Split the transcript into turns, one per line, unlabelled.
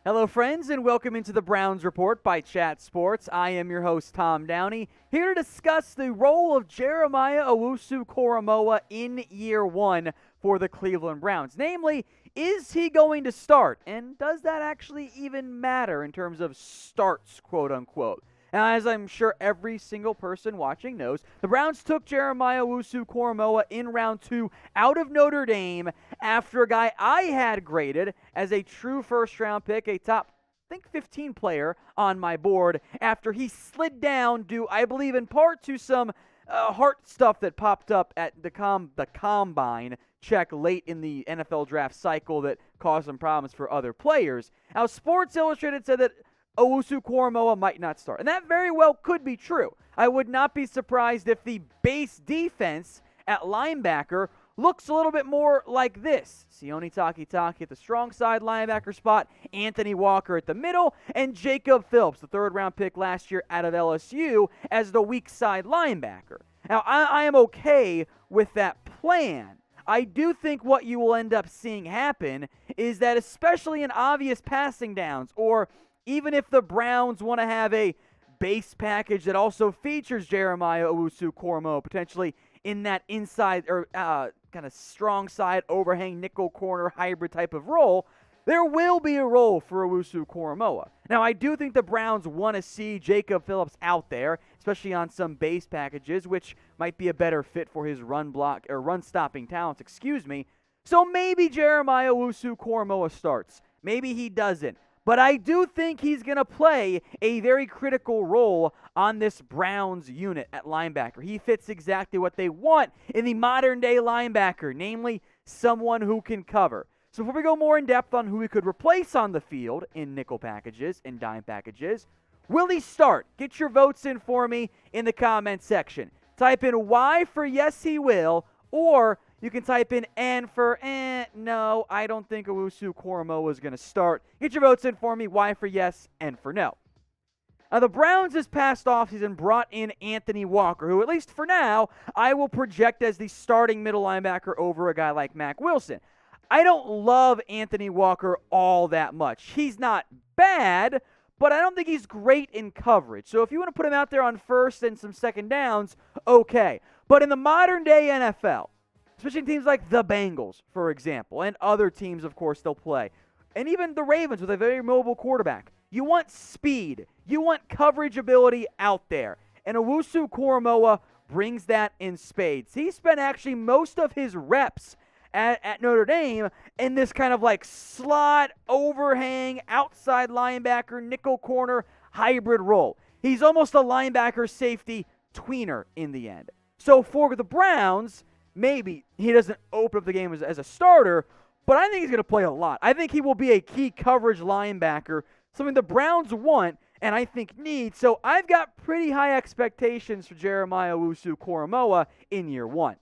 Hello, friends, and welcome into the Browns Report by Chat Sports. I am your host, Tom Downey, here to discuss the role of Jeremiah Owusu-Koramoah in year one for the Cleveland Browns. Namely, is he going to start? And does that actually even matter in terms of starts, quote unquote? Now, as I'm sure every single person watching knows, the Browns took Jeremiah Owusu-Koramoah in round 2 out of Notre Dame after a guy I had graded as a true first-round pick, a top, I think, 15 player on my board, after he slid down due, I believe, in part to some heart stuff that popped up at the combine check late in the NFL draft cycle that caused some problems for other players. Now, Sports Illustrated said that Owusu-Koramoah might not start. And that very well could be true. I would not be surprised if the base defense at linebacker looks a little bit more like this. Sione Takitaki at the strong side linebacker spot, Anthony Walker at the middle, and Jacob Phillips, the third-round pick last year out of LSU, as the weak side linebacker. Now, I am okay with that plan. I do think what you will end up seeing happen is that, especially in obvious passing downs, or even if the Browns want to have a base package that also features Jeremiah Owusu-Koramoah potentially in that inside or kind of strong side overhang nickel corner hybrid type of role, there will be a role for Owusu-Koramoah. Now, I do think the Browns want to see Jacob Phillips out there, especially on some base packages, which might be a better fit for his run stopping talents, So maybe Jeremiah Owusu-Koramoah starts. Maybe he doesn't. But I do think he's going to play a very critical role on this Browns unit at linebacker. He fits exactly what they want in the modern-day linebacker, namely someone who can cover. So before we go more in depth on who we could replace on the field in nickel packages and dime packages, will he start? Get your votes in for me in the comment section. Type in Y for yes, he will, or you can type in N for no, I don't think Owusu-Koramoah is going to start. Get your votes in for me, Y for yes, N for no. Now, the Browns this past offseason brought in Anthony Walker, who, at least for now, I will project as the starting middle linebacker over a guy like Mack Wilson. I don't love Anthony Walker all that much. He's not bad, but I don't think he's great in coverage. So if you want to put him out there on first and some second downs, okay. But in the modern-day NFL, especially in teams like the Bengals, for example, and other teams, of course, they'll play, and even the Ravens with a very mobile quarterback, you want speed. You want coverage ability out there. And Owusu-Koramoah brings that in spades. He spent actually most of his reps at Notre Dame in this kind of like slot, overhang, outside linebacker, nickel corner, hybrid role. He's almost a linebacker safety tweener in the end. So for the Browns, maybe he doesn't open up the game as a starter, but I think he's going to play a lot. I think he will be a key coverage linebacker, something the Browns want and I think need. So I've got pretty high expectations for Jeremiah Owusu-Koramoah in year one.